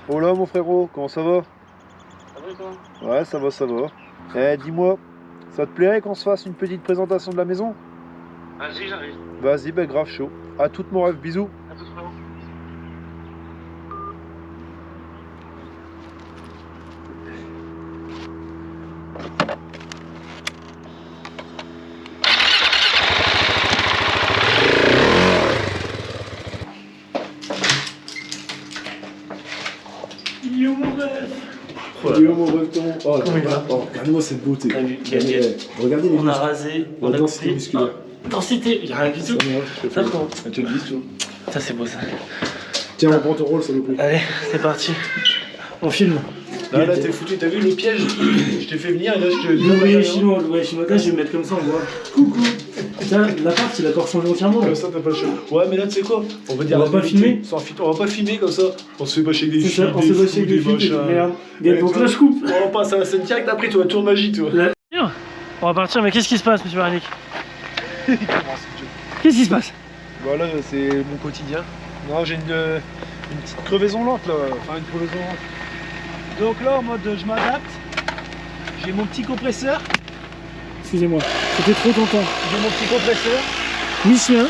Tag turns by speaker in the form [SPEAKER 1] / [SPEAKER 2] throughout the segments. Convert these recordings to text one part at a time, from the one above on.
[SPEAKER 1] Oh là mon frérot, comment ça va?
[SPEAKER 2] Ça va et toi?
[SPEAKER 1] Ouais, ça va, ça va. Eh, dis-moi, ça te plairait qu'on se fasse une petite présentation de la maison?
[SPEAKER 2] Vas-y, j'arrive.
[SPEAKER 1] Vas-y, bah grave chaud. À toute mon rêve, bisous.
[SPEAKER 2] À tout frérot.
[SPEAKER 3] Yo mon rêve.
[SPEAKER 4] Yo mon breton. Oh,
[SPEAKER 3] Comment il va?
[SPEAKER 4] regardez-moi cette beauté.
[SPEAKER 3] T'as vu,
[SPEAKER 4] Regardez les
[SPEAKER 3] on a
[SPEAKER 4] muscles.
[SPEAKER 3] rasé, on
[SPEAKER 4] La
[SPEAKER 3] a
[SPEAKER 4] densité
[SPEAKER 3] coupé.
[SPEAKER 4] musculaire.
[SPEAKER 3] Densité, y'a rien du tout. Ça prend.
[SPEAKER 4] Tu te le dis, toi.
[SPEAKER 3] Ça c'est beau ça.
[SPEAKER 4] Tiens, on prend ton rôle, ça nous plaît.
[SPEAKER 3] Allez, c'est parti. On filme.
[SPEAKER 1] Là, t'es foutu, t'as vu le piège? Je t'ai fait venir et là, je te...
[SPEAKER 3] L'ouvrier chinois, là je vais me mettre comme ça, on voit. Coucou. Putain, l'appart il a encore changé entièrement.
[SPEAKER 1] Comme ça, t'as pas chaud. Ouais, mais là, tu sais quoi? On va dire
[SPEAKER 3] On va
[SPEAKER 1] la
[SPEAKER 3] pas
[SPEAKER 1] vérité.
[SPEAKER 3] filmer.
[SPEAKER 1] On va pas filmer comme ça. On se fait bâcher avec des
[SPEAKER 3] C'est
[SPEAKER 1] filles,
[SPEAKER 3] ça, on se voit chez des filles,
[SPEAKER 1] machins.
[SPEAKER 3] merde.
[SPEAKER 1] Ouais,
[SPEAKER 3] Donc
[SPEAKER 1] toi,
[SPEAKER 3] là je coupe.
[SPEAKER 1] On passe à la scène directe après, tu vois, tour de magie, toi.
[SPEAKER 3] On va partir, mais qu'est-ce qui se passe, monsieur Baranic? Qu'est-ce qui se passe?
[SPEAKER 1] Voilà, c'est mon quotidien. Non, j'ai une petite crevaison lente là, enfin une crevaison lente. Donc là, en mode je m'adapte, j'ai mon petit compresseur,
[SPEAKER 3] Excusez-moi, c'était trop tentant.
[SPEAKER 1] j'ai mon petit compresseur,
[SPEAKER 3] Michelin.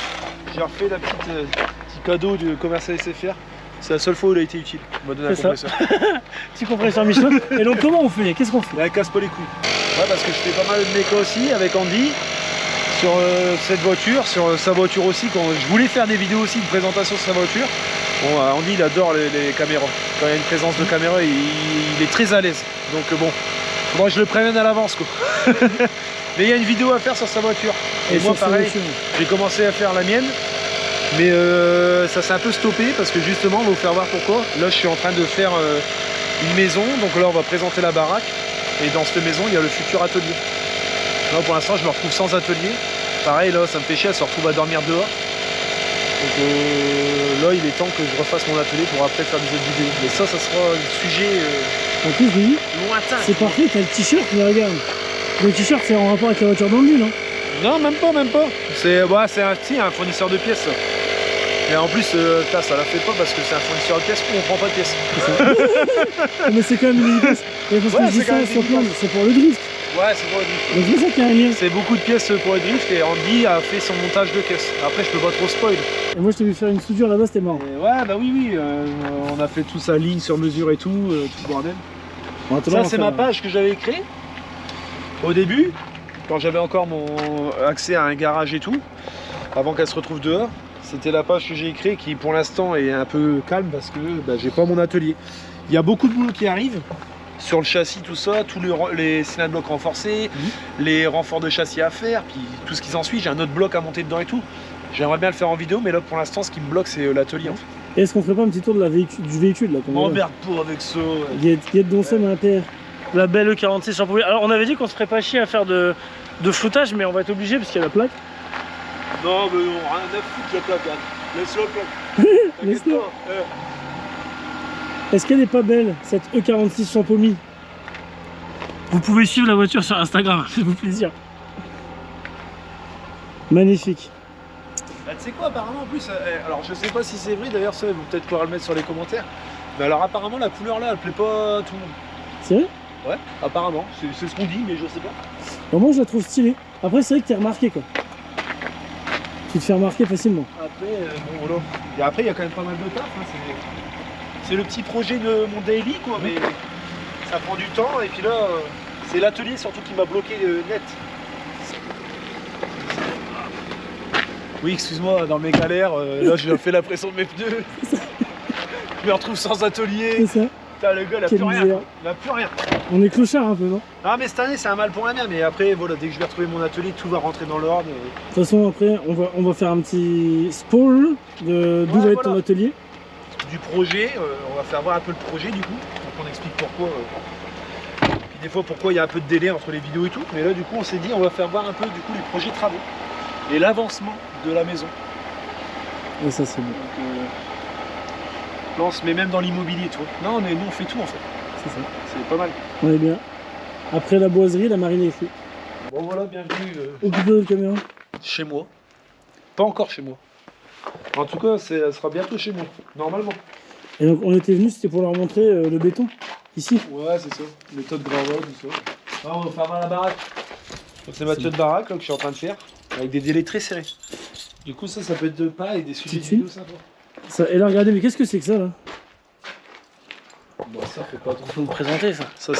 [SPEAKER 1] j'ai refait la petite petit cadeau du commercial SFR. C'est la seule fois où il a été utile. Il m'a donné un
[SPEAKER 3] C'est ça.
[SPEAKER 1] compresseur.
[SPEAKER 3] Petit compresseur Michelin. Et donc comment on fait? Qu'est-ce qu'on fait?
[SPEAKER 1] Mais elle casse pas les couilles. Ouais, parce que je fais pas mal de méca aussi avec Andy sur cette voiture, sur sa voiture aussi. Quand je voulais faire des vidéos aussi de présentation sur sa voiture. Bon, Andy il adore les caméras. Quand il y a une présence de caméra, il est très à l'aise. Donc bon, faudra que je le prévienne à l'avance quoi. Mais il y a une vidéo à faire sur sa voiture. Et moi pareil, j'ai commencé à faire la mienne. Mais ça s'est un peu stoppé parce que justement, on va vous faire voir pourquoi. Là, je suis en train de faire une maison. Donc là, on va présenter la baraque. Et dans cette maison, il y a le futur atelier. Là, pour l'instant, je me retrouve sans atelier. Pareil, là, ça me fait chier, elle se retrouve à dormir dehors. Donc là, il est temps que je refasse mon atelier pour après faire des autres vidéos. Mais ça sera un sujet
[SPEAKER 3] En plus, oui,
[SPEAKER 1] lointain.
[SPEAKER 3] c'est parfait, t'as le t-shirt, mais regarde. Le t-shirt, c'est en rapport avec la voiture dans le nul, hein.
[SPEAKER 1] Non, même pas, même pas. C'est un fournisseur de pièces. Ça. Et en plus, ça la fait pas parce que c'est un fournisseur de pièces où on prend pas de pièces.
[SPEAKER 3] Mais c'est quand même une pièce. Et parce
[SPEAKER 1] Ouais,
[SPEAKER 3] que je dis
[SPEAKER 1] c'est quand
[SPEAKER 3] ça
[SPEAKER 1] même
[SPEAKER 3] sur
[SPEAKER 1] une
[SPEAKER 3] plan,
[SPEAKER 1] pièce.
[SPEAKER 3] c'est pour le drift.
[SPEAKER 1] Ouais, c'est pour le drift.
[SPEAKER 3] Donc c'est ça qu'il y a un lien.
[SPEAKER 1] C'est beaucoup de pièces pour le drift et Andy a fait son montage de caisse. Après, je peux pas trop spoil.
[SPEAKER 3] Et moi, je t'ai vu faire une soudure là-bas, c'était marrant.
[SPEAKER 1] Et ouais, bah oui, on a fait tout ça ligne sur mesure et tout, tout le bordel.
[SPEAKER 3] Bon,
[SPEAKER 1] Ça, c'est ma page que j'avais créée au début, quand j'avais encore mon accès à un garage et tout, avant qu'elle se retrouve dehors. C'était la page que j'ai créée qui, pour l'instant, est un peu calme parce que bah, j'ai pas mon atelier. Il y a beaucoup de boulot qui arrive sur le châssis, tout ça, tous les cylindres blocs renforcés, les renforts de châssis à faire, puis tout ce qui s'ensuit. J'ai un autre bloc à monter dedans et tout. J'aimerais bien le faire en vidéo, mais là, pour l'instant, ce qui me bloque, c'est l'atelier en fait.
[SPEAKER 3] Et est-ce qu'on ferait pas un petit tour de du véhicule là qu'on voit là?
[SPEAKER 1] M'emmerde pas avec ça.
[SPEAKER 3] Guette Donsem à PR. La belle E46 sans problème. Alors on avait dit qu'on se ferait pas chier à faire de floutage, mais on va être obligé parce qu'il y a la plaque.
[SPEAKER 1] Non, mais non, rien à foutre la plaque, Anne. Laisse-la plaque.
[SPEAKER 3] Laisse-la.
[SPEAKER 1] T'inquiète pas.
[SPEAKER 3] Est-ce qu'elle est pas belle, cette E46 Champomy? Vous pouvez suivre la voiture sur Instagram, faites-vous plaisir. Magnifique.
[SPEAKER 1] Bah, tu sais quoi, apparemment, en plus, alors je sais pas si c'est vrai, d'ailleurs, ça, vous peut-être pouvoir le mettre sur les commentaires. Mais alors, apparemment, la couleur là, elle plaît pas à tout le monde.
[SPEAKER 3] C'est vrai?
[SPEAKER 1] Ouais, apparemment, c'est ce qu'on dit, mais je sais pas.
[SPEAKER 3] Bon, moi je la trouve stylée. Après, c'est vrai que t'es remarqué quoi. Tu te fais remarquer facilement.
[SPEAKER 1] Après, bon, voilà. Et après, il y a quand même pas mal de taf. Hein, c'est le petit projet de mon daily, quoi, mais ça prend du temps. Et puis là, c'est l'atelier surtout qui m'a bloqué net. Oui, excuse-moi, dans mes galères, là, j'ai fait la pression de mes pneus. Je me retrouve sans atelier.
[SPEAKER 3] C'est ça.
[SPEAKER 1] Putain, le gars, il a
[SPEAKER 3] Quelle
[SPEAKER 1] plus rien.
[SPEAKER 3] misère.
[SPEAKER 1] Il a plus rien.
[SPEAKER 3] On est clochard un peu, non?
[SPEAKER 1] Ah, mais cette année, c'est un mal pour la mer. Mais après, voilà, dès que je vais retrouver mon atelier, tout va rentrer dans l'ordre.
[SPEAKER 3] De toute façon, après, on va faire un petit spoil de d'où va être ton
[SPEAKER 1] voilà.
[SPEAKER 3] atelier.
[SPEAKER 1] Du projet, on va faire voir un peu le projet du coup. Donc on explique pourquoi. Puis des fois, pourquoi il y a un peu de délai entre les vidéos et tout. Mais là, du coup, on s'est dit, on va faire voir un peu du coup les projets de travaux et l'avancement de la maison.
[SPEAKER 3] Et ça, c'est bon.
[SPEAKER 1] Donc, là, on se met même dans l'immobilier, tu vois. Non, nous, on fait tout en fait.
[SPEAKER 3] C'est ça.
[SPEAKER 1] C'est pas mal.
[SPEAKER 3] On est bien. Après la boiserie, la marine électrique.
[SPEAKER 1] Bon, voilà, bienvenue
[SPEAKER 3] Occupé de la caméra.
[SPEAKER 1] chez moi. Pas encore chez moi. En tout cas, ça sera bientôt chez moi, normalement.
[SPEAKER 3] Et donc on était venu, c'était pour leur montrer le béton, ici.
[SPEAKER 1] Ouais, c'est ça. Méthode gravel, tout ça. Ah, on va faire mal à la baraque. Donc c'est Mathieu de baraque là, que je suis en train de faire, avec des délais très serrés. Du coup, ça peut être de pas et des sujets de
[SPEAKER 3] Petite
[SPEAKER 1] vidéo sympas.
[SPEAKER 3] Ça, et là, regardez, mais qu'est-ce que c'est que ça, là?
[SPEAKER 1] Bon, ça fait pas trop.
[SPEAKER 3] Faut me présenter, ça.
[SPEAKER 1] Ça,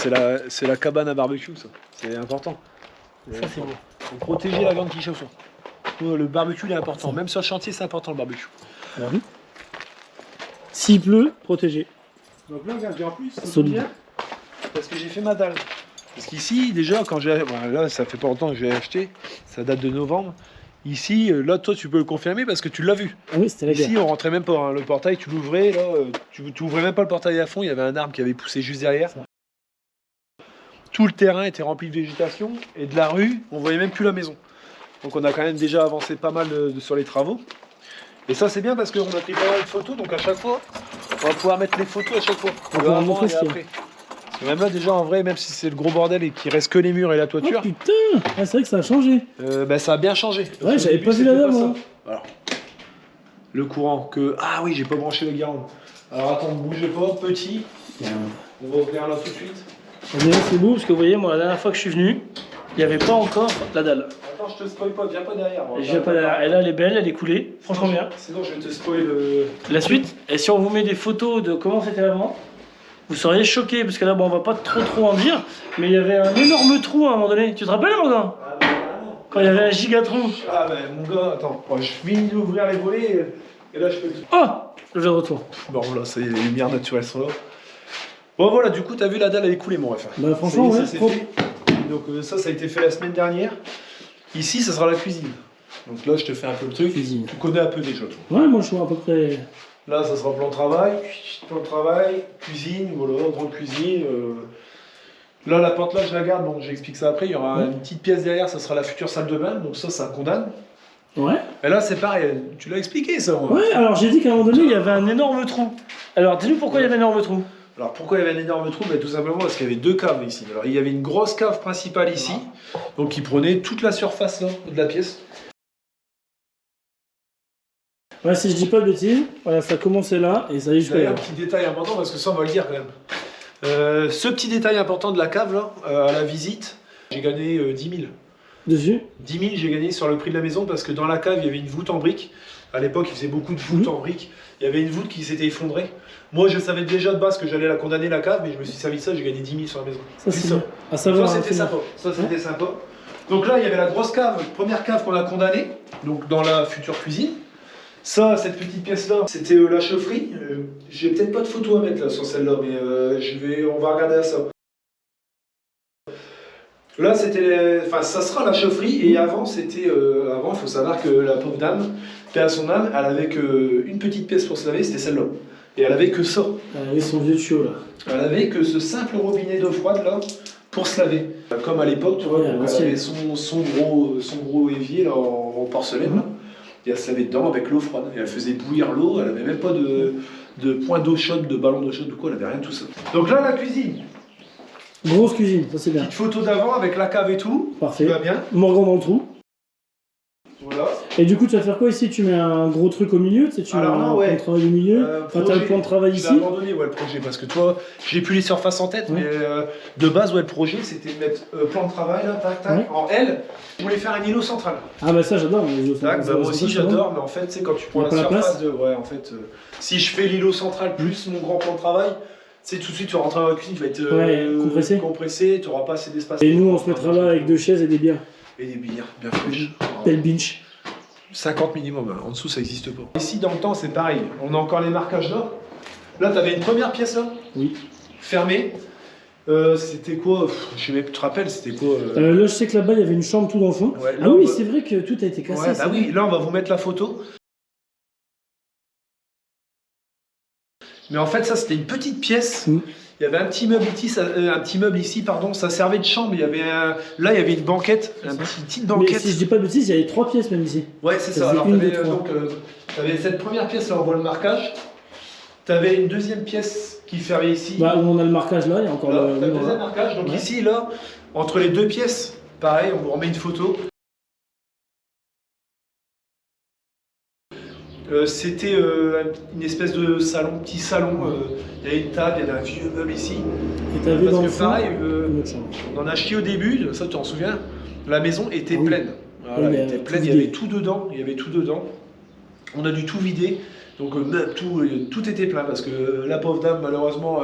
[SPEAKER 1] c'est la cabane à barbecue, ça. C'est important.
[SPEAKER 3] Ça, c'est beau.
[SPEAKER 1] Faut protéger la viande qui chauffe. Le barbecue, il est important. Même sur le chantier, c'est important, le barbecue.
[SPEAKER 3] Alors oui. S'il pleut, protégé.
[SPEAKER 1] Donc là, regarde, en plus, c'est
[SPEAKER 3] Solide.
[SPEAKER 1] bien, parce que j'ai fait ma dalle. Parce qu'ici, déjà, quand j'ai... Bon, là, ça fait pas longtemps que je l'ai acheté. Ça date de novembre. Ici, là, toi, tu peux le confirmer parce que tu l'as vu.
[SPEAKER 3] Ah oui, c'était la guerre.
[SPEAKER 1] Ici, on rentrait même pas. Hein. Le portail, tu l'ouvrais, là, tu ouvrais même pas le portail à fond. Il y avait un arbre qui avait poussé juste derrière. Tout le terrain était rempli de végétation. Et de la rue, on voyait même plus la maison. Donc on a quand même déjà avancé pas mal sur les travaux. Et ça, c'est bien parce qu'on a pris pas mal de photos. Donc à chaque fois, on va pouvoir mettre les photos à chaque fois.
[SPEAKER 3] On va
[SPEAKER 1] Le avant
[SPEAKER 3] montrer
[SPEAKER 1] et
[SPEAKER 3] ce qu'il y a.
[SPEAKER 1] après. Parce que même là, déjà, en vrai, même si c'est le gros bordel et qu'il reste que les murs et la
[SPEAKER 3] Oh
[SPEAKER 1] toiture,
[SPEAKER 3] putain, ah, c'est vrai que ça a changé.
[SPEAKER 1] bah, ça a bien changé.
[SPEAKER 3] Ouais,
[SPEAKER 1] Au
[SPEAKER 3] j'avais
[SPEAKER 1] début,
[SPEAKER 3] pas vu
[SPEAKER 1] c'était
[SPEAKER 3] la dame,
[SPEAKER 1] ça.
[SPEAKER 3] moi.
[SPEAKER 1] Alors, le courant que... Ah oui, j'ai pas branché le garant. Alors attends, ne bougez pas, petit. On va ouvrir là tout de suite.
[SPEAKER 3] Et d'ailleurs, c'est beau parce que vous voyez, moi, la dernière fois que je suis venu, il n'y avait pas encore la dalle.
[SPEAKER 1] Attends, je te spoil pas, viens pas derrière.
[SPEAKER 3] Et je viens pas derrière. Et là, elle est belle, elle est coulée. Franchement bien.
[SPEAKER 1] Sinon, je vais te spoil le...
[SPEAKER 3] La suite, et si on vous met des photos de comment c'était avant, vous seriez choqués, parce que là, bon, on va pas trop en dire, mais il y avait un énorme trou à un moment donné. Tu te rappelles, Morgan?
[SPEAKER 1] Ah, bah, vraiment.
[SPEAKER 3] Quand il y avait un giga trou.
[SPEAKER 1] Ah, bah, mon gars, attends. Bon, je finis d'ouvrir les volets et là, je peux...
[SPEAKER 3] Oh, le jeu de retour.
[SPEAKER 1] Bon, là, ça y est, les lumières naturelles sont là. Bon, voilà, du coup, t'as vu, la dalle, elle est coulée, mon ref.
[SPEAKER 3] Bah, franchement,
[SPEAKER 1] Ça y est,
[SPEAKER 3] ouais,
[SPEAKER 1] ça, c'est
[SPEAKER 3] trop.
[SPEAKER 1] fait. Donc, ça a été fait la semaine dernière. Ici, ça sera la cuisine. Donc là, je te fais un peu le truc.
[SPEAKER 3] Cuisine.
[SPEAKER 1] Tu connais un peu déjà, toi.
[SPEAKER 3] Ouais, moi, je suis à peu près.
[SPEAKER 1] Là, ça sera plan de travail, cuisine, voilà, grande cuisine. Là, la porte là, je la garde, donc j'explique ça après. Il y aura une petite pièce derrière, ça sera la future salle de bain, donc ça condamne.
[SPEAKER 3] Ouais.
[SPEAKER 1] Et là, c'est pareil, tu l'as expliqué ça, moi.
[SPEAKER 3] Ouais, alors j'ai dit qu'à un moment donné, il y avait un énorme trou. Alors, dis-nous pourquoi il y avait un énorme trou.
[SPEAKER 1] Alors pourquoi il y avait un énorme trou? Tout simplement parce qu'il y avait deux caves ici. Alors il y avait une grosse cave principale ici, donc qui prenait toute la surface là, de la pièce.
[SPEAKER 3] Ouais, si je dis pas de bêtises, voilà, ça commençait là et ça allait jusqu'à
[SPEAKER 1] D'ailleurs,
[SPEAKER 3] là.
[SPEAKER 1] un petit détail important, parce que ça on va le dire quand même. Ce petit détail important de la cave là, à la visite, j'ai gagné 10 000.
[SPEAKER 3] Dessus.
[SPEAKER 1] 10 000 j'ai gagné sur le prix de la maison parce que dans la cave il y avait une voûte en briques. À l'époque il faisait beaucoup de voûtes en briques. Il y avait une voûte qui s'était effondrée. Moi je savais déjà de base que j'allais la condamner la cave, mais je me suis servi de ça, j'ai gagné 10 000 sur la maison.
[SPEAKER 3] Ça, c'est
[SPEAKER 1] ça.
[SPEAKER 3] bien. À savoir.
[SPEAKER 1] Ça c'était sympa. Ça c'était sympa. Donc là il y avait la grosse cave, première cave qu'on a condamnée, donc dans la future cuisine. Ça, cette petite pièce là, c'était la chaufferie. J'ai peut-être pas de photo à mettre là sur celle-là, mais on va regarder à ça. Là, c'était, enfin, ça sera la chaufferie, et avant, c'était, avant, il faut savoir que la pauvre dame, paix à son âme, elle avait qu'une petite pièce pour se laver, c'était celle-là. Et elle avait que ça.
[SPEAKER 3] Elle avait son vieux tuyau là.
[SPEAKER 1] Elle avait que ce simple robinet d'eau froide là, pour se laver. Comme à l'époque, tu vois,
[SPEAKER 3] Ouais,
[SPEAKER 1] donc, elle avait son gros évier là, en porcelaine, là, et elle se lavait dedans avec l'eau froide. Et elle faisait bouillir l'eau, elle avait même pas de point d'eau chaude, de ballon d'eau chaude, de quoi, elle avait rien de tout ça. Donc là, la cuisine.
[SPEAKER 3] Grosse cuisine, ça c'est bien.
[SPEAKER 1] Petite photo d'avant avec la cave et tout.
[SPEAKER 3] Parfait.
[SPEAKER 1] Tout va bien.
[SPEAKER 3] Morgan dans le trou.
[SPEAKER 1] Voilà.
[SPEAKER 3] Et du coup, tu vas faire quoi ici? Tu mets un gros truc au milieu, tu sais, tu mets
[SPEAKER 1] Alors,
[SPEAKER 3] un
[SPEAKER 1] non,
[SPEAKER 3] plan
[SPEAKER 1] ouais.
[SPEAKER 3] de travail au milieu. Enfin, t'as le plan de travail
[SPEAKER 1] Je
[SPEAKER 3] ici.
[SPEAKER 1] l'ai abandonné, ouais, le projet, parce que toi, j'ai plus les surfaces en tête,
[SPEAKER 3] Ouais.
[SPEAKER 1] mais de base, ouais, le projet, c'était de mettre plan de travail, là, tac, tac,
[SPEAKER 3] Ouais.
[SPEAKER 1] en L. Je voulais faire un îlot central.
[SPEAKER 3] Ah bah ça j'adore.
[SPEAKER 1] Tac, bah, moi aussi j'adore, mais en fait, c'est quand tu prends
[SPEAKER 3] Il y a
[SPEAKER 1] la
[SPEAKER 3] pas la
[SPEAKER 1] surface
[SPEAKER 3] place
[SPEAKER 1] de. Ouais, en fait, si je fais l'îlot central plus mon grand plan de travail, c'est tout de suite, tu rentres dans la cuisine, tu vas être compressé, tu n'auras pas assez d'espace.
[SPEAKER 3] Et nous on se mettra là avec 2 chaises et des bières.
[SPEAKER 1] Et des bières bien fraîches.
[SPEAKER 3] Tel bench.
[SPEAKER 1] 50 minimum, hein. En dessous ça n'existe pas. Ici dans le temps c'est pareil, on a encore les marquages là. Là tu avais une première pièce là,
[SPEAKER 3] Oui.
[SPEAKER 1] fermée. C'était quoi? Je sais même plus, tu te rappelles, c'était quoi
[SPEAKER 3] Là je sais que là-bas il y avait une chambre tout dans le fond.
[SPEAKER 1] Ouais,
[SPEAKER 3] Ah
[SPEAKER 1] là,
[SPEAKER 3] oui,
[SPEAKER 1] on va-
[SPEAKER 3] c'est vrai que tout a été cassé.
[SPEAKER 1] Ouais,
[SPEAKER 3] c'est
[SPEAKER 1] bah
[SPEAKER 3] vrai.
[SPEAKER 1] oui, là on va vous mettre la photo. Mais en fait ça c'était une petite pièce.
[SPEAKER 3] Mm.
[SPEAKER 1] Il y avait un petit meuble ici, pardon, ça servait de chambre. Il y avait là il y avait une banquette, une petite
[SPEAKER 3] Mais
[SPEAKER 1] banquette.
[SPEAKER 3] si je dis pas de bêtises, il y avait 3 pièces même ici.
[SPEAKER 1] Ouais, c'est
[SPEAKER 3] Ça
[SPEAKER 1] ça.
[SPEAKER 3] faisait
[SPEAKER 1] Alors,
[SPEAKER 3] une,
[SPEAKER 1] t'avais,
[SPEAKER 3] deux, trois.
[SPEAKER 1] donc, t'avais cette première pièce, là, on voit le marquage. T'avais une deuxième pièce qui fermait ici.
[SPEAKER 3] Bah où on a le marquage là, il y a encore
[SPEAKER 1] Là,
[SPEAKER 3] le.
[SPEAKER 1] t'as le
[SPEAKER 3] voilà.
[SPEAKER 1] deuxième marquage. Donc,
[SPEAKER 3] Ouais.
[SPEAKER 1] ici, là, entre les deux pièces, pareil, on vous remet une photo. C'était une espèce de salon, petit salon. Il y avait une table, il y avait un vieux meuble ici.
[SPEAKER 3] Et t'avais
[SPEAKER 1] Parce
[SPEAKER 3] dans le
[SPEAKER 1] que
[SPEAKER 3] fond
[SPEAKER 1] pareil,
[SPEAKER 3] une autre chambre.
[SPEAKER 1] on en a chié au début, ça tu t'en souviens. La maison était
[SPEAKER 3] Ah oui.
[SPEAKER 1] pleine. Voilà,
[SPEAKER 3] Oui,
[SPEAKER 1] elle était pleine, il y avait tout dedans. Il y avait tout dedans. On a dû tout vider. Donc tout était plein parce que la pauvre dame malheureusement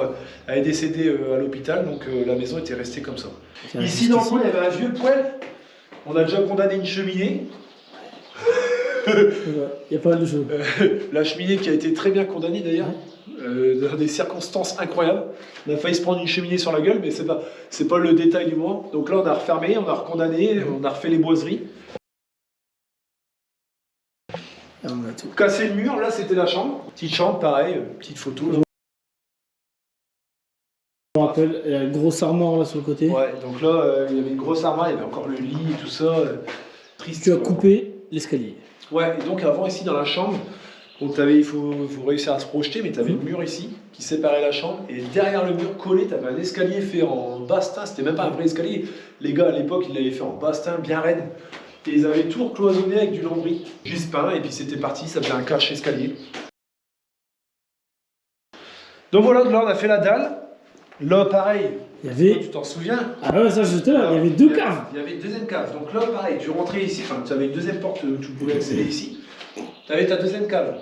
[SPEAKER 1] elle est décédée à l'hôpital, donc la maison était restée comme ça.
[SPEAKER 3] Tiens,
[SPEAKER 1] Ici dans le coin il y avait un vieux poêle. On a déjà condamné une cheminée.
[SPEAKER 3] Il y a pas mal de choses.
[SPEAKER 1] La cheminée qui a été très bien condamnée d'ailleurs, dans des circonstances incroyables. On a failli se prendre une cheminée sur la gueule, mais c'est pas le détail du moment. Donc là on a refermé, on a recondamné, on a refait les boiseries.
[SPEAKER 3] Ah, on a tout.
[SPEAKER 1] Casser le mur, là c'était la chambre. Petite chambre, pareil, petite photo. Là.
[SPEAKER 3] Je me rappelle, il y a une grosse armoire là sur le côté.
[SPEAKER 1] Ouais, donc là il y avait une grosse armoire, il y avait encore le lit et tout ça. Triste.
[SPEAKER 3] Tu as coupé l'escalier.
[SPEAKER 1] Ouais, et donc avant ici dans la chambre, donc il faut réussir à se projeter, mais tu avais le mur ici qui séparait la chambre, et derrière le mur collé, tu avais un escalier fait en bastin, c'était même pas un vrai escalier. Les gars à l'époque ils l'avaient fait en bastin bien raide, et ils avaient tout cloisonné avec du lambris, juste peint, et puis c'était parti, ça faisait un cache escalier. Donc voilà, là on a fait la dalle. Là pareil,
[SPEAKER 3] Il y avait.
[SPEAKER 1] tu t'en souviens?
[SPEAKER 3] Ah ouais, ça j'étais là, il y avait deux caves.
[SPEAKER 1] Il y avait une deuxième cave. Donc là, pareil, tu rentrais ici, enfin, tu avais une deuxième porte, tu pouvais accéder ici. Tu avais ta deuxième cave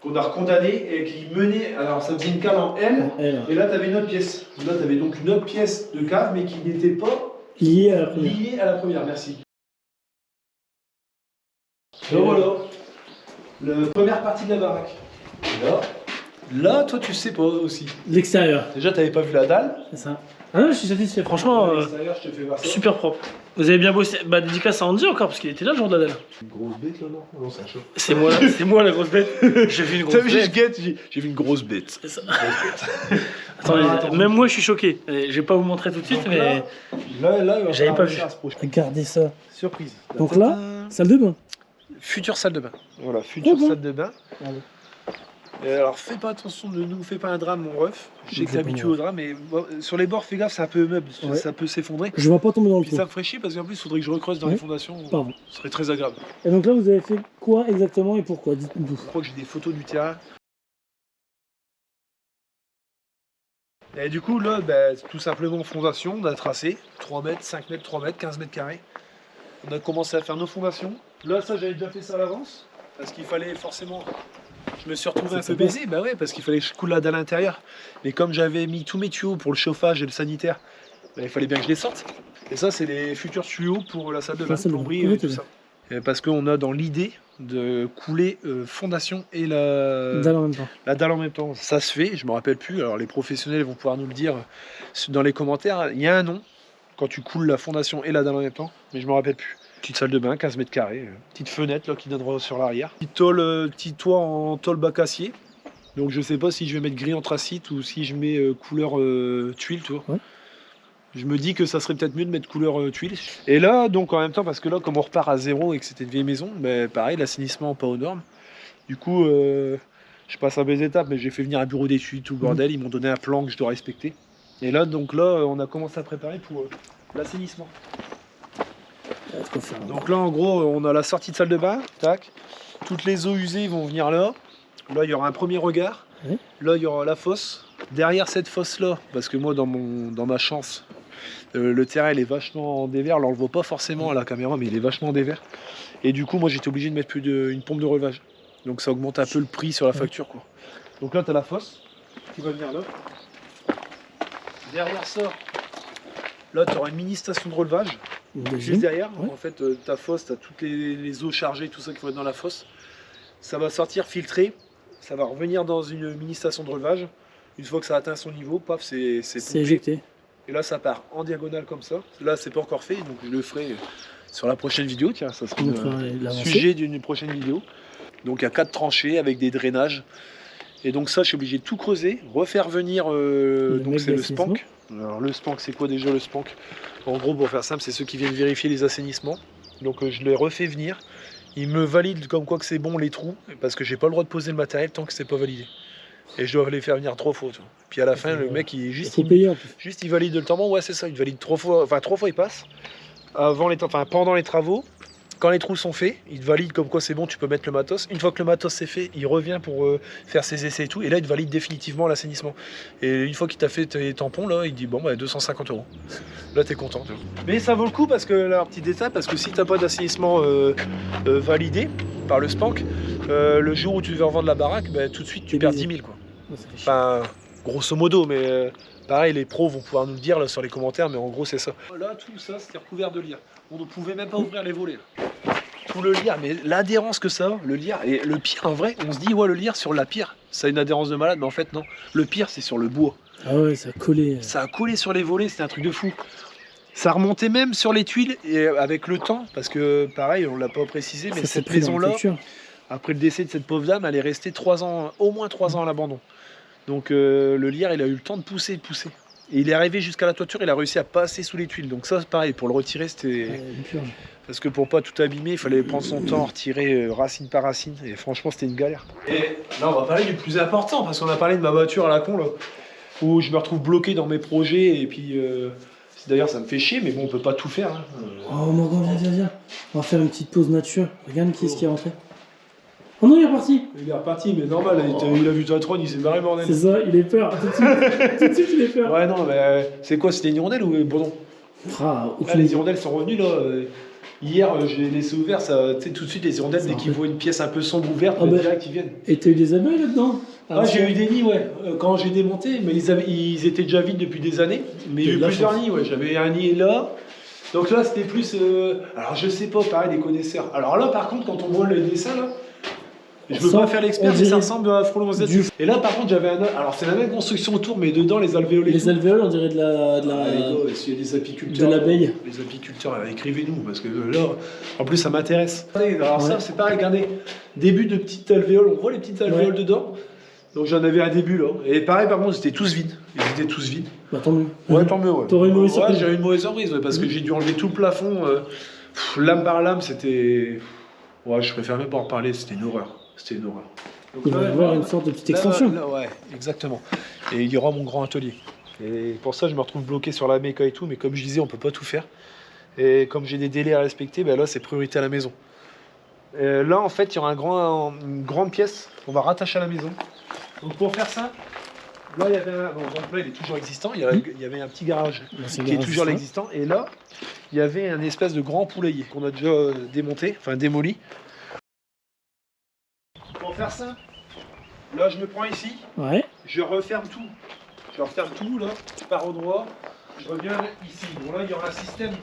[SPEAKER 1] qu'on a recondamnée et qui menait. Alors, ça faisait une cave en L.
[SPEAKER 3] Elle,
[SPEAKER 1] Et là, tu avais une autre pièce. Là, tu avais donc une autre pièce de cave, mais qui n'était pas
[SPEAKER 3] liée à la première.
[SPEAKER 1] liée à la première. Merci. Donc voilà, la première partie de la baraque. Et là, toi, tu sais pas aussi.
[SPEAKER 3] L'extérieur,
[SPEAKER 1] Déjà, tu n'avais pas vu la dalle.
[SPEAKER 3] c'est ça. Ah non, je suis satisfait, franchement,
[SPEAKER 1] L'extérieur, je te fais voir ça.
[SPEAKER 3] super propre. Vous avez bien bossé. Bah, dédicace à Andy encore, parce qu'il était là le jour de la dalle.
[SPEAKER 1] Une grosse bête là, non? Non, c'est un chat.
[SPEAKER 3] C'est moi la grosse bête. J'ai vu une grosse
[SPEAKER 1] T'as vu,
[SPEAKER 3] bête.
[SPEAKER 1] j'ai vu une grosse bête.
[SPEAKER 3] C'est ça. Attendez,
[SPEAKER 1] Attends.
[SPEAKER 3] même moi je suis choqué. Je vais pas vous montrer tout de suite,
[SPEAKER 1] Donc
[SPEAKER 3] mais.
[SPEAKER 1] Là, il va
[SPEAKER 3] J'avais
[SPEAKER 1] falloir
[SPEAKER 3] pas
[SPEAKER 1] réussir
[SPEAKER 3] vu.
[SPEAKER 1] à se projeter.
[SPEAKER 3] Regardez ça.
[SPEAKER 1] Surprise.
[SPEAKER 3] Donc là, salle de bain.
[SPEAKER 1] Future salle de bain. Voilà, future
[SPEAKER 3] bon.
[SPEAKER 1] salle de bain.
[SPEAKER 3] Allez.
[SPEAKER 1] Et alors, fais pas attention, ne nous fais pas un drame, mon ref. Je sais
[SPEAKER 3] Ne
[SPEAKER 1] que
[SPEAKER 3] fais
[SPEAKER 1] t'es
[SPEAKER 3] pas
[SPEAKER 1] habitué
[SPEAKER 3] mon
[SPEAKER 1] au drame, mais sur les bords, fais gaffe, c'est un peu meuble,
[SPEAKER 3] Ouais.
[SPEAKER 1] ça peut s'effondrer.
[SPEAKER 3] Je vais pas tomber dans le
[SPEAKER 1] Puis
[SPEAKER 3] trou.
[SPEAKER 1] ça me ferait chier parce qu'en plus, il faudrait que je recreuse dans
[SPEAKER 3] Ouais.
[SPEAKER 1] les fondations.
[SPEAKER 3] Pardon.
[SPEAKER 1] Ce serait très agréable.
[SPEAKER 3] Et donc là, vous avez fait quoi exactement et pourquoi? Dites-nous tout.
[SPEAKER 1] Je crois que j'ai des photos du terrain. Et du coup, là, tout simplement, fondation, on a tracé 3 mètres, 5 mètres, 3 mètres, 15 mètres carrés. On a commencé à faire nos fondations. Là, ça, j'avais déjà fait ça à l'avance. Parce qu'il fallait forcément. Je me suis retrouvé un peu baisé, bah ouais, parce qu'il fallait que je coule la dalle à l'intérieur. Mais comme j'avais mis tous mes tuyaux pour le chauffage et le sanitaire, il fallait bien que je les sorte. Et ça, c'est les futurs tuyaux pour la salle de bain,
[SPEAKER 3] La salle de bain.
[SPEAKER 1] plomberie
[SPEAKER 3] Oui,
[SPEAKER 1] et tout
[SPEAKER 3] très
[SPEAKER 1] ça. Et parce qu'on a dans l'idée de couler fondation et la
[SPEAKER 3] Dalle en même temps.
[SPEAKER 1] dalle en même temps. Ça se fait, je me rappelle plus. Alors les professionnels vont pouvoir nous le dire dans les commentaires. Il y a un nom quand tu coules la fondation et la dalle en même temps, mais je me rappelle plus. Petite salle de bain, 15 mètres carrés, petite fenêtre là qui donnera sur l'arrière. Petit toit en tôle bac acier. Donc je sais pas si je vais mettre gris anthracite ou si je mets couleur tuile, tu vois.
[SPEAKER 3] Ouais.
[SPEAKER 1] Je me dis que ça serait peut-être mieux de mettre couleur tuile. Et là, donc en même temps, parce que là, comme on repart à zéro et que c'était une vieille maison, pareil, l'assainissement pas aux normes. Du coup, je passe à mes étapes, mais j'ai fait venir un bureau d'études, tout le bordel. Ils m'ont donné un plan que je dois respecter. Et là, on a commencé à préparer pour l'assainissement. Donc là, en gros, on a la sortie de salle de bain, tac. Toutes les eaux usées vont venir là. Là, il y aura un premier regard.
[SPEAKER 3] Oui.
[SPEAKER 1] Là, il y aura la fosse. Derrière cette fosse-là, parce que moi, dans ma chance, le terrain, il est vachement en dévers. Alors, on le voit pas forcément à la caméra, mais il est vachement en dévers. Et du coup, moi, j'étais obligé de mettre une pompe de relevage. Donc, ça augmente un peu le prix sur la facture, quoi. Donc là, tu as la fosse qui va venir là. Derrière ça, là, tu auras une mini station de relevage. Juste derrière,
[SPEAKER 3] Ouais.
[SPEAKER 1] en fait, ta fosse, tu as toutes les eaux chargées, tout ça qui va être dans la fosse. Ça va sortir filtré, ça va revenir dans une mini station de relevage. Une fois que ça atteint son niveau, paf, c'est pompé.
[SPEAKER 3] éjecté.
[SPEAKER 1] Et là, ça part en diagonale comme ça. Là, c'est pas encore fait, donc je le ferai sur la prochaine vidéo. Tiens, ça sera
[SPEAKER 3] On
[SPEAKER 1] le
[SPEAKER 3] montrera l'avancée.
[SPEAKER 1] sujet d'une prochaine vidéo. Donc, il y a 4 tranchées avec des drainages. Et donc ça, je suis obligé de tout creuser, refaire venir. Donc
[SPEAKER 3] mec
[SPEAKER 1] c'est le
[SPEAKER 3] d'assainissement.
[SPEAKER 1] spank. Alors le spank, c'est quoi déjà le spank? En gros, pour faire simple, c'est ceux qui viennent vérifier les assainissements. Donc je les refais venir. Ils me valident comme quoi que c'est bon les trous, parce que j'ai pas le droit de poser le matériel tant que c'est pas validé. Et je dois les faire venir 3 fois. Tu vois. Puis à la fin, le mec, il
[SPEAKER 3] faut payer en plus.
[SPEAKER 1] il valide le temps. Ouais, c'est ça. Il valide 3 fois. Enfin 3 fois, il passe. Pendant les travaux. quand les trous sont faits, il te valide comme quoi c'est bon, tu peux mettre le matos. Une fois que le matos c'est fait, il revient pour faire ses essais et tout. Et là, il te valide définitivement l'assainissement. Et une fois qu'il t'a fait tes tampons, là, il dit bon, bah 250 €. Là, t'es content. Mais ça vaut le coup parce que, là, un petit détail, parce que si t'as pas d'assainissement validé par le SPANC, le jour où tu veux revendre la baraque, bah, tout de suite tu perds 10 000 quoi.
[SPEAKER 3] Ouais, ça fait chier.
[SPEAKER 1] Enfin, grosso modo, mais pareil, les pros vont pouvoir nous le dire là, sur les commentaires, mais en gros, c'est ça. Là, tout ça, c'était recouvert de lierre. On ne pouvait même pas ouvrir les volets. Là. Tout le lierre, mais l'adhérence que ça a, le lierre, et le pire, en vrai, on se dit, ouais, le lierre sur la pierre, ça a une adhérence de malade, mais en fait, non. Le pire, c'est sur le bois.
[SPEAKER 3] Ah ouais, ça a collé.
[SPEAKER 1] Ça a collé sur les volets, c'était un truc de fou. Ça remontait même sur les tuiles, et avec le temps, parce que, pareil, on l'a pas précisé, mais
[SPEAKER 3] Ça s'est
[SPEAKER 1] cette
[SPEAKER 3] pris dans la
[SPEAKER 1] maison-là,
[SPEAKER 3] culture.
[SPEAKER 1] après le décès de cette pauvre dame, elle est restée 3 ans, au moins 3 ans à l'abandon. Donc le lierre, il a eu le temps de pousser, Et il est arrivé jusqu'à la toiture, il a réussi à passer sous les tuiles. Donc ça, c'est pareil, pour le retirer, c'était...
[SPEAKER 3] Une purge.
[SPEAKER 1] Parce que pour pas tout abîmer, il fallait prendre son temps, retirer racine par racine. Et franchement, c'était une galère. Et là, on va parler du plus important, parce qu'on a parlé de ma voiture à la con, là, où je me retrouve bloqué dans mes projets, et puis... D'ailleurs, ça me fait chier, mais bon, on peut pas tout faire. Hein.
[SPEAKER 3] Oh Morgan, viens. On va faire une petite pause nature. Regarde qui est-ce qui est rentré. Oh non, il est reparti.
[SPEAKER 1] Il est reparti, mais normal, il a vu ta trône, il s'est barré, bordel.
[SPEAKER 3] C'est ça, il est peur. Tout de suite, tout de suite, il est peur.
[SPEAKER 1] Ouais, non, mais c'est quoi, c'était une hirondelle ou bon non?
[SPEAKER 3] Ah,
[SPEAKER 1] Là, les hirondelles sont revenues, là. Hier, je l'ai laissé ouvert, ça, tu sais, tout de suite, les hirondelles, dès qu'ils voient une pièce un peu sombre ouverte,
[SPEAKER 3] Ah bah.
[SPEAKER 1] direct, ils viennent.
[SPEAKER 3] Et t'as eu des abeilles là-dedans?
[SPEAKER 1] Ah, j'ai eu des nids, ouais. Quand j'ai démonté, mais ils étaient déjà vides depuis des années. Mais il y a eu plusieurs nids, ouais. J'avais un nid là. Donc là, c'était plus... Alors, je sais pas, pareil, les connaisseurs. Alors là, par contre, quand on voit le dessin, là, je veux pas faire l'expert, mais ça ressemble à Frolon Z. Et là, par contre, j'avais un... Alors, c'est la même construction autour, mais dedans, les alvéoles.
[SPEAKER 3] Les alvéoles, on dirait de la...
[SPEAKER 1] Ah, les gars, s'il y a des apiculteurs...
[SPEAKER 3] De l'abeille.
[SPEAKER 1] Les apiculteurs, écrivez-nous, parce que là, en plus, ça m'intéresse. Alors
[SPEAKER 3] Ouais.
[SPEAKER 1] ça, c'est pareil, regardez. Début de petites alvéoles, on voit les petites alvéoles dedans. Donc j'en avais un début, là. Et pareil, par contre, ils étaient tous vides. Ils étaient tous vides.
[SPEAKER 3] Bah tant mieux.
[SPEAKER 1] Ouais, tant mieux, ouais.
[SPEAKER 3] T'aurais une mauvaise surprise.
[SPEAKER 1] Ouais, j'ai eu une mauvaise surprise, ouais, parce que j'ai dû enlever tout le plafond. Lame par lame, c'était... Ouais, je préfère même pas en parler, c'était une horreur. C'était une horreur. Donc,
[SPEAKER 3] Il va y avoir une sorte de petite extension.
[SPEAKER 1] Là, ouais, exactement. Et il y aura mon grand atelier. Et pour ça, je me retrouve bloqué sur la méca et tout, mais comme je disais, on peut pas tout faire. Et comme j'ai des délais à respecter, ben là, c'est priorité à la maison. Et là, en fait, il y aura une grande pièce qu'on va rattacher à la maison. Donc pour faire ça, là, il y avait un... Bon, donc là, il est toujours existant. Il y avait un petit garage qui est toujours l'existant. Et là, il y avait un espèce de grand poulailler qu'on a déjà démonté, enfin démoli. Pour faire ça, là, je me prends ici.
[SPEAKER 3] Ouais.
[SPEAKER 1] Je referme tout. Je referme tout, là. Je pars au droit. Je reviens ici. Bon, là, il y aura un système,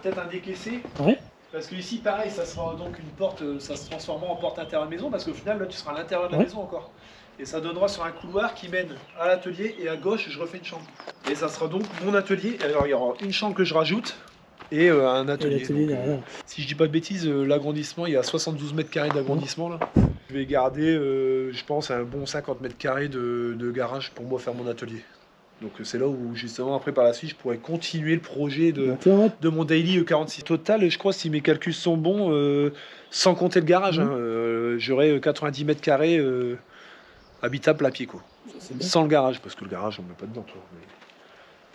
[SPEAKER 1] peut-être un décaissé.
[SPEAKER 3] Ouais.
[SPEAKER 1] Parce que ici, pareil, ça sera donc une porte, ça se transformera en porte intérieure de maison, parce qu'au final, là, tu seras à l'intérieur de la maison encore. Et ça donnera sur un couloir qui mène à l'atelier, et à gauche, je refais une chambre. Et ça sera donc mon atelier. Alors, il y aura une chambre que je rajoute, et un atelier.
[SPEAKER 3] Et l'atelier
[SPEAKER 1] Donc,
[SPEAKER 3] derrière.
[SPEAKER 1] si je dis pas de bêtises, l'agrandissement, il y a 72 mètres carrés d'agrandissement, là. Je vais garder, je pense, un bon 50 mètres carrés de garage pour moi faire mon atelier. Donc c'est là où justement après par la suite je pourrais continuer le projet
[SPEAKER 3] Donc là, ouais.
[SPEAKER 1] de mon daily E46. Total, je crois si mes calculs sont bons, sans compter le garage, j'aurai 90 mètres carrés habitables à pied quoi.
[SPEAKER 3] C'est bien.
[SPEAKER 1] Sans le garage, parce que le garage on met pas dedans toi.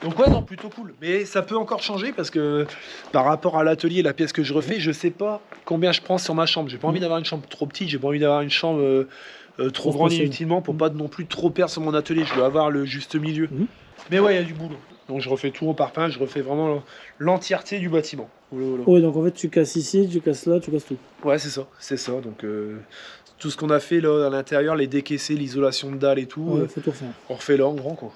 [SPEAKER 1] Donc ouais non plutôt cool. Mais ça peut encore changer parce que par rapport à l'atelier, la pièce que je refais, je sais pas combien je prends sur ma chambre. J'ai pas envie d'avoir une chambre trop petite, j'ai pas envie d'avoir une chambre trop grande inutilement pour pas non plus trop perdre sur mon atelier. Je dois avoir le juste milieu. Mais ouais, il y a du boulot. Donc je refais tout en parpaing, je refais vraiment l'entièreté du bâtiment. Voilà.
[SPEAKER 3] Ouais, donc en fait, tu casses ici, tu casses là, tu casses tout.
[SPEAKER 1] Ouais, c'est ça. Donc tout ce qu'on a fait là à l'intérieur, les décaissés, l'isolation de dalles et tout,
[SPEAKER 3] Ouais, faut tout refaire.
[SPEAKER 1] on refait là en grand quoi.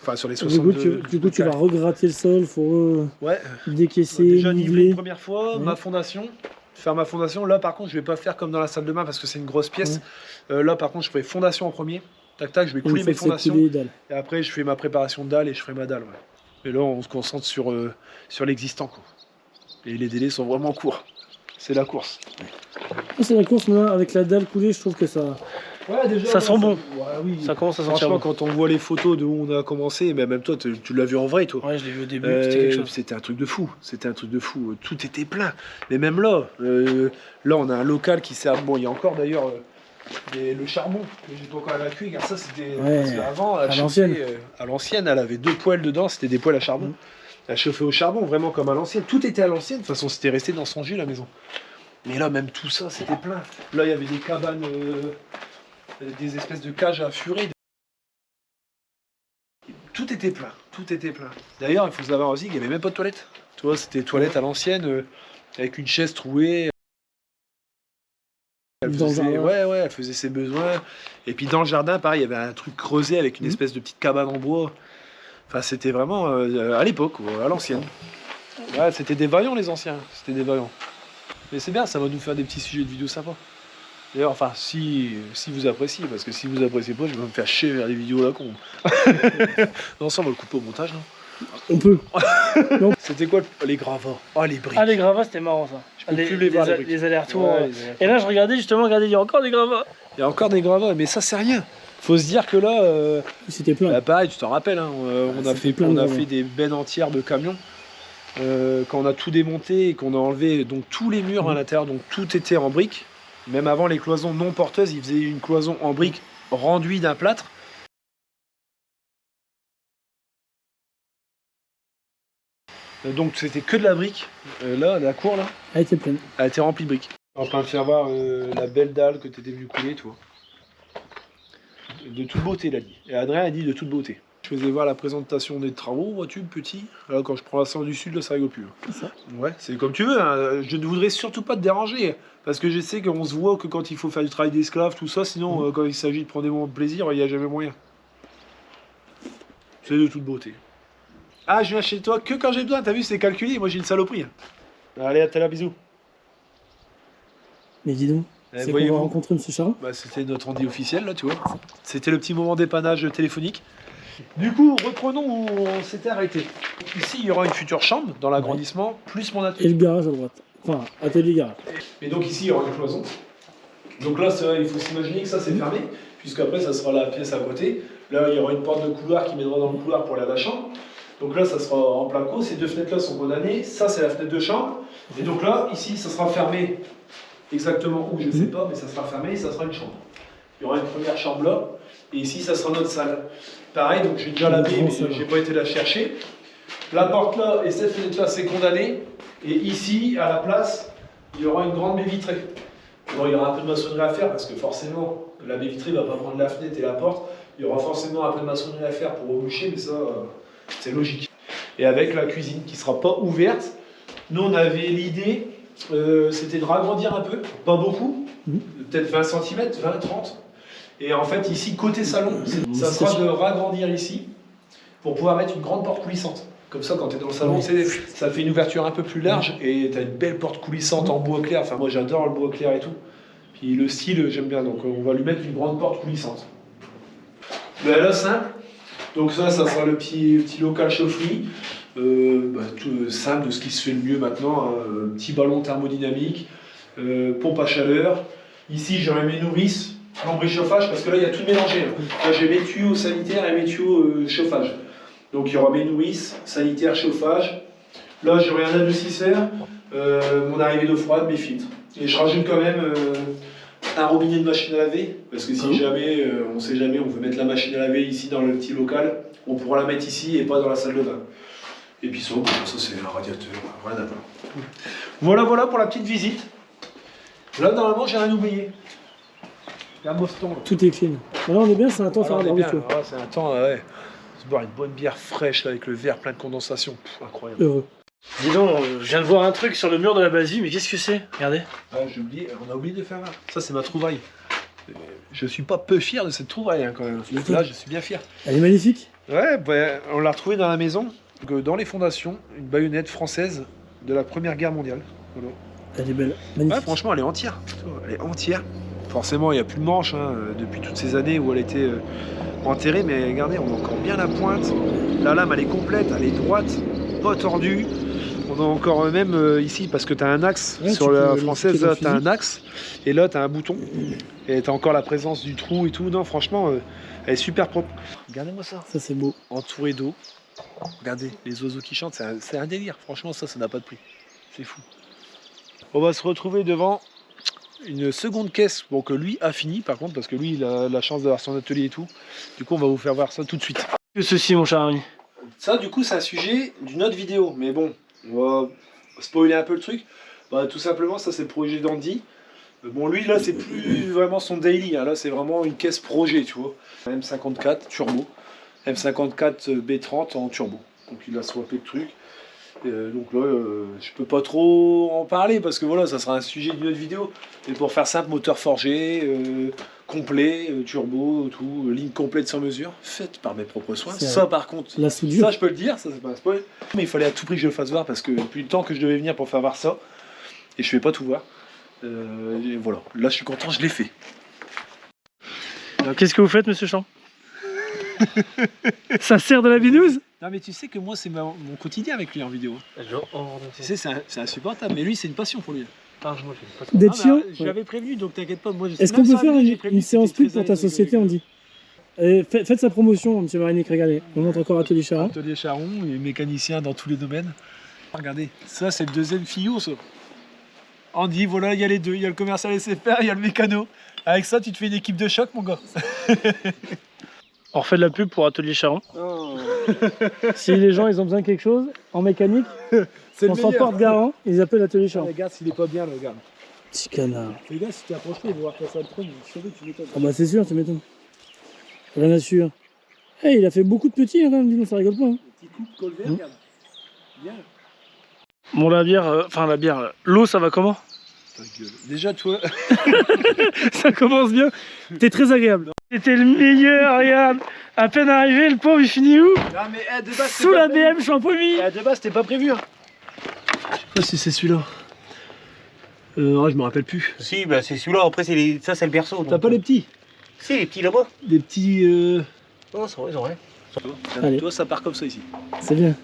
[SPEAKER 1] Enfin sur les
[SPEAKER 3] Du
[SPEAKER 1] 62.
[SPEAKER 3] coup, tu vas regratter le sol, faut
[SPEAKER 1] Ouais.
[SPEAKER 3] décaisser,
[SPEAKER 1] Déjà niveler
[SPEAKER 3] niveler.
[SPEAKER 1] une première fois, ma fondation. Faire ma fondation. Là par contre, je vais pas faire comme dans la salle de bain parce que c'est une grosse pièce. Là par contre, je ferai fondation en premier. Tac tac, je vais couler mes fondations. Et après, je fais ma préparation de dalle et je ferai ma dalle. Ouais. Et là, on se concentre sur l'existant quoi. Et les délais sont vraiment courts. C'est la course.
[SPEAKER 3] Ah, c'est la course, mais là, avec la dalle coulée, je trouve que ça...
[SPEAKER 1] Ouais, déjà,
[SPEAKER 3] Ça sent bon.
[SPEAKER 1] Ouais, oui.
[SPEAKER 3] Ça commence à sentir
[SPEAKER 1] Franchement,
[SPEAKER 3] bon.
[SPEAKER 1] quand on voit les photos de où on a commencé, mais même toi, tu l'as vu en vrai, toi.
[SPEAKER 3] Ouais, je l'ai vu au début, c'était quelque chose.
[SPEAKER 1] C'était un truc de fou. Tout était plein. Mais même là, on a un local qui sert. Bon, il y a encore d'ailleurs le charbon que j'ai pas encore évacué. Car ça, c'était.
[SPEAKER 3] Ouais,
[SPEAKER 1] Parce qu'avant,
[SPEAKER 3] à l'ancienne.
[SPEAKER 1] à l'ancienne, elle avait 2 poêles dedans. C'était des poêles à charbon. Elle chauffait au charbon, vraiment comme à l'ancienne. Tout était à l'ancienne. De toute façon, c'était resté dans son jus, la maison. Mais là, même tout ça, c'était plein. Là, il y avait des cabanes, des espèces de cages à furer. Tout était plein. Tout était plein. D'ailleurs, il faut savoir aussi qu'il n'y avait même pas de toilette. Tu vois, c'était toilette à l'ancienne, avec une chaise trouée. Elle faisait, ouais, elle faisait ses besoins. Et puis dans le jardin, pareil, il y avait un truc creusé avec une espèce de petite cabane en bois. Enfin, c'était vraiment à l'époque, à l'ancienne. Ouais, c'était des vaillants, les anciens. C'était des vaillants. Mais c'est bien, ça va nous faire des petits sujets de vidéos sympas. D'ailleurs, enfin, si vous appréciez, parce que si vous appréciez pas, je vais me faire chier vers des vidéos là con. Non, ça, on va le couper au montage, non?
[SPEAKER 4] On peut.
[SPEAKER 1] C'était quoi les gravats? Oh, les briques.
[SPEAKER 3] Ah, les gravats, c'était marrant ça.
[SPEAKER 1] Je peux plus les voir, les briques.
[SPEAKER 3] Les allers-retours.
[SPEAKER 1] Ouais, les allers-retours.
[SPEAKER 3] Et là, je regardais justement, regardez, il y a encore des gravats.
[SPEAKER 1] Il y a encore des gravats, mais ça, c'est rien. Faut se dire que là,
[SPEAKER 4] C'était plein.
[SPEAKER 1] bah, pareil, tu t'en rappelles, hein, on a fait des bennes entières de camions. Quand on a tout démonté et qu'on a enlevé donc tous les murs à l'intérieur, donc tout était en briques. Même avant les cloisons non porteuses, ils faisaient une cloison en briques renduite d'un plâtre. Donc c'était que de la brique. Là, la cour là,
[SPEAKER 4] Elle était pleine.
[SPEAKER 1] elle était remplie de briques. En train de faire voir la belle dalle que tu étais venu couler, toi. De toute beauté, il a dit. Et Adrien a dit de toute beauté. Je faisais voir la présentation des travaux, vois-tu, petit. Là, quand je prends l'ascenseur du sud, là, ça rigole plus.
[SPEAKER 4] C'est ça.
[SPEAKER 1] Ouais, c'est comme tu veux. Hein. Je ne voudrais surtout pas te déranger. Parce que je sais qu'on se voit que quand il faut faire du travail d'esclave, tout ça, sinon, quand il s'agit de prendre des moments de plaisir, il n'y a jamais moyen. C'est de toute beauté. Ah, je viens chez toi que quand j'ai besoin. T'as vu, c'est calculé. Moi, j'ai une saloperie. Allez, à tout à l'heure, bisous.
[SPEAKER 4] Mais dis donc,
[SPEAKER 1] Eh,
[SPEAKER 4] c'est qu'on
[SPEAKER 1] voyez-vous.
[SPEAKER 4] va rencontrer M. Charon.
[SPEAKER 1] Bah, c'était notre rendez-vous officiel, là, tu vois. C'était le petit moment dépannage téléphonique. Du coup, reprenons où on s'était arrêté. Ici, il y aura une future chambre dans l'agrandissement, plus mon
[SPEAKER 4] Et
[SPEAKER 1] atelier.
[SPEAKER 4] le garage à droite. Enfin, atelier garage.
[SPEAKER 1] Et donc ici, il y aura une cloison. Donc là, il faut s'imaginer que ça, c'est fermé, puisqu'après, ça sera la pièce à côté. Là, il y aura une porte de couloir qui mènera dans le couloir pour aller à la chambre. Donc là, ça sera en plein clos. Ces deux fenêtres-là sont condamnées. Ça, c'est la fenêtre de chambre. Et donc là, ici, ça sera fermé. Exactement où, je ne sais pas, mais ça sera fermé et ça sera une chambre. Il y aura une première chambre là, et ici, ça sera notre salle. Pareil, donc j'ai déjà lavé, mais j'ai pas été la chercher. La porte là et cette fenêtre là, c'est condamné. Et ici, à la place, il y aura une grande baie vitrée. Bon, il y aura un peu de maçonnerie à faire, parce que forcément, la baie vitrée ne va pas prendre la fenêtre et la porte. Il y aura forcément un peu de maçonnerie à faire pour reboucher, mais ça, c'est logique. Et avec la cuisine qui ne sera pas ouverte, nous, on avait l'idée... c'était de ragrandir un peu, pas beaucoup, peut-être 20 cm, 20-30. Et en fait, ici, côté salon, ça sera de ragrandir ici pour pouvoir mettre une grande porte coulissante. Comme ça, quand tu es dans le salon, ça fait une ouverture un peu plus large et tu as une belle porte coulissante en bois clair. Enfin, moi, j'adore le bois clair et tout. Puis le style, j'aime bien. Donc, on va lui mettre une grande porte coulissante. Ben là, simple. Donc ça sera le petit local chaufferie. Tout simple de ce qui se fait le mieux maintenant, petit ballon thermodynamique, pompe à chaleur. Ici j'aurai mes nourrices, lambris chauffage, parce que là il y a tout mélangé. Là j'ai mes tuyaux sanitaires et mes tuyaux chauffage. Donc il y aura mes nourrices, sanitaire, chauffage. Là j'aurai un adoucisseur, mon arrivée d'eau froide, mes filtres. Et je rajoute quand même un robinet de machine à laver, parce que si jamais, on sait jamais, on veut mettre la machine à laver ici dans le petit local, on pourra la mettre ici et pas dans la salle de bain. Et puis ça c'est un radiateur, rien à voir. Voilà pour la petite visite. Là, normalement, j'ai rien oublié. Il y a un Boston.
[SPEAKER 4] Tout est clean. Là, on est bien, c'est un temps à faire un barbecue.
[SPEAKER 1] C'est un temps, ouais. Se boire une bonne bière fraîche là, avec le verre plein de condensation. Incroyable.
[SPEAKER 4] Heureux.
[SPEAKER 3] Dis donc, je viens de voir un truc sur le mur de la base-vie, mais qu'est-ce que c'est? Regardez.
[SPEAKER 1] Ah, j'ai oublié, on a oublié de faire là. Ça, c'est ma trouvaille. Je suis pas peu fier de cette trouvaille hein, quand même. Là, je suis bien fier.
[SPEAKER 4] Elle est magnifique.
[SPEAKER 1] Ouais, bah, on l'a retrouvée dans la maison. Donc, dans les fondations, une baïonnette française de la Première Guerre mondiale. Voilà.
[SPEAKER 4] Elle est belle. Magnifique.
[SPEAKER 1] Ouais, franchement, elle est entière. Elle est entière. Forcément, il n'y a plus de manche hein, depuis toutes ces années où elle était enterrée. Mais regardez, on a encore bien la pointe. La lame, elle est complète, elle est droite, pas tordue. On a encore même ici, parce que tu as un axe
[SPEAKER 4] ouais,
[SPEAKER 1] sur la française, là, tu as un axe. Et là, tu as un bouton. Et tu as encore la présence du trou et tout. Non, franchement, elle est super propre. Regardez-moi ça.
[SPEAKER 4] Ça, c'est beau.
[SPEAKER 1] Entouré d'eau. Regardez, les oiseaux qui chantent, c'est un délire. Franchement, ça n'a pas de prix. C'est fou. On va se retrouver devant une seconde caisse, bon, que lui a fini par contre, parce que lui, il a la chance d'avoir son atelier et tout. Du coup, on va vous faire voir ça tout de suite.
[SPEAKER 3] Que ceci, mon cher ami.
[SPEAKER 1] ça du coup c'est un sujet d'une autre vidéo, mais bon, on va spoiler un peu le truc. Bah, tout simplement, ça c'est le projet d'Andy. Bon, lui là c'est plus vraiment son daily, hein. Là c'est vraiment une caisse projet, tu vois. M54 turbo, M54 B30 en turbo. Donc il a swappé le truc. Donc là, je peux pas trop en parler parce que voilà, ça sera un sujet d'une autre vidéo. Et pour faire simple, moteur forgé, complet, turbo, tout, ligne complète sur mesure, faite par mes propres soins.
[SPEAKER 4] C'est
[SPEAKER 1] Ça par contre,
[SPEAKER 4] La soudure.
[SPEAKER 1] ça je peux le dire, ça c'est pas un spoil. Mais il fallait à tout prix que je le fasse voir parce que depuis le temps que je devais venir pour faire voir ça, et je fais pas tout voir. Et voilà, là je suis content, je l'ai fait.
[SPEAKER 3] Alors, qu'est-ce que vous faites, monsieur Champ? Ça sert de la binouse?
[SPEAKER 1] Non mais tu sais que moi c'est mon quotidien avec lui en vidéo. Tu sais, c'est insupportable, mais lui c'est une passion pour lui.
[SPEAKER 4] D'être chiant.
[SPEAKER 1] Je l'avais prévenu, donc t'inquiète pas. Moi,
[SPEAKER 4] Est-ce qu'on peut faire une séance pub pour ta société, on dit Faites sa promotion, monsieur Marinic, regardez. On montre encore Atelier Charon.
[SPEAKER 1] Atelier Charon, il est mécanicien dans tous les domaines. Regardez, ça c'est le deuxième fillot, ça. Andy, voilà, il y a les deux. Il y a le commercial SFR, il y a le mécano. Avec ça, tu te fais une équipe de choc, mon gars.
[SPEAKER 3] On refait de la pub pour Atelier Charon.
[SPEAKER 1] Oh.
[SPEAKER 3] Si les gens ils ont besoin de quelque chose en mécanique,
[SPEAKER 1] C'est
[SPEAKER 3] on s'en porte garant, ils appellent Atelier Charon.
[SPEAKER 1] Regarde s'il est pas bien, le gars.
[SPEAKER 4] Petit canard.
[SPEAKER 1] Les gars, si tu approches, il va voir ça le premier. Je savais que tu m'étonnes.
[SPEAKER 4] Ah bah c'est sûr, tu m'étonnes. Rien à sûr. Eh, il a fait beaucoup de petits, hein, quand même, dis donc, ça rigole pas. Hein.
[SPEAKER 1] Petit coup de colvert, regarde. Bien.
[SPEAKER 3] Bon, la bière, l'eau ça va comment?
[SPEAKER 1] Ta gueule. Déjà, toi.
[SPEAKER 3] Ça commence bien. T'es très agréable. C'était le meilleur, regarde. À peine arrivé, le pauvre il finit où?
[SPEAKER 1] Non, mais de base,
[SPEAKER 3] Sous la BM Champomy.
[SPEAKER 1] De base, c'était pas prévu. Hein. Je sais pas si c'est celui-là. Ouais, je me rappelle plus.
[SPEAKER 2] Si, bah c'est celui-là, après ça c'est le berceau.
[SPEAKER 1] T'as pas les petits?
[SPEAKER 2] Si, les petits là-bas.
[SPEAKER 1] Des petits.
[SPEAKER 2] Non, ils ont rien.
[SPEAKER 4] Allez.
[SPEAKER 1] Toi, ça part comme ça ici.
[SPEAKER 4] C'est bien.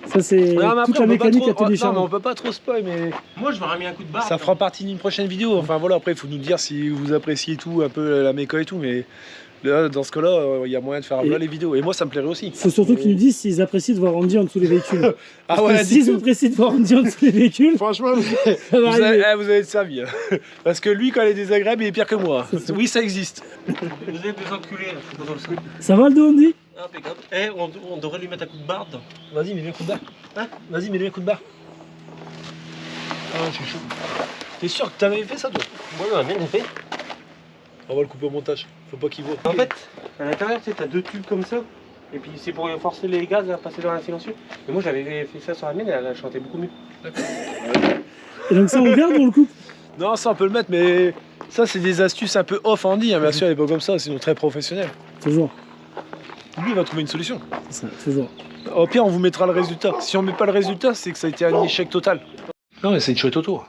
[SPEAKER 4] Ça, c'est
[SPEAKER 1] Non, mais
[SPEAKER 4] toute
[SPEAKER 1] après,
[SPEAKER 4] la
[SPEAKER 1] on peut pas
[SPEAKER 4] mécanique
[SPEAKER 1] trop-
[SPEAKER 4] Atelier
[SPEAKER 1] non, mais
[SPEAKER 4] Charon.
[SPEAKER 1] on peut pas trop spoil, mais
[SPEAKER 2] Moi, je m'aurais mis un coup de barre.
[SPEAKER 1] ça fera partie d'une prochaine vidéo. Enfin voilà, après, il faut nous dire si vous appréciez tout, un peu la méca et tout, mais là, dans ce cas-là, il y a moyen de faire
[SPEAKER 4] Et-
[SPEAKER 1] là les vidéos. Et moi, ça me plairait aussi.
[SPEAKER 4] Faut surtout qu'ils nous disent s'ils apprécient de voir Andy en dessous des véhicules.
[SPEAKER 1] Ah
[SPEAKER 4] Parce que s'ils apprécient de voir Andy en dessous des véhicules,
[SPEAKER 1] Franchement,
[SPEAKER 4] ça va arriver.
[SPEAKER 1] vous allez être servi. Hein. Parce que lui, quand il est désagréable, il est pire que moi. Oui, ça existe.
[SPEAKER 2] Vous êtes des enculés, là. C'est pas comme ça.
[SPEAKER 4] Ça va le dos, Andy?
[SPEAKER 2] Impeccable. Eh, on devrait lui mettre un coup de barre dedans.
[SPEAKER 1] Vas-y, mets-lui un coup de barre.
[SPEAKER 2] Hein?
[SPEAKER 1] Vas-y, mets-lui un coup de barre. Ah, je suis chaud. T'es sûr que t'avais fait ça, toi?
[SPEAKER 2] Moi, j'aurais bien fait.
[SPEAKER 1] On va le couper au montage. Faut pas qu'il voit.
[SPEAKER 2] En fait, à l'intérieur, tu sais, t'as deux tubes comme ça. Et puis c'est pour forcer les gaz à passer dans la silencieux. Et moi, j'avais fait ça sur la mienne et elle a chanté beaucoup mieux.
[SPEAKER 4] Et donc ça, on garde ou on le coupe?
[SPEAKER 1] Non, ça on peut le mettre, mais ça c'est des astuces un peu off Andy, hein. Bien sûr, elle est pas comme ça, sinon très professionnel.
[SPEAKER 4] Toujours.
[SPEAKER 1] Lui, il va trouver une solution.
[SPEAKER 4] C'est ça, toujours.
[SPEAKER 1] Au pire, on vous mettra le résultat. Si on met pas le résultat, c'est que ça a été un échec total. Non, mais c'est une chouette auto.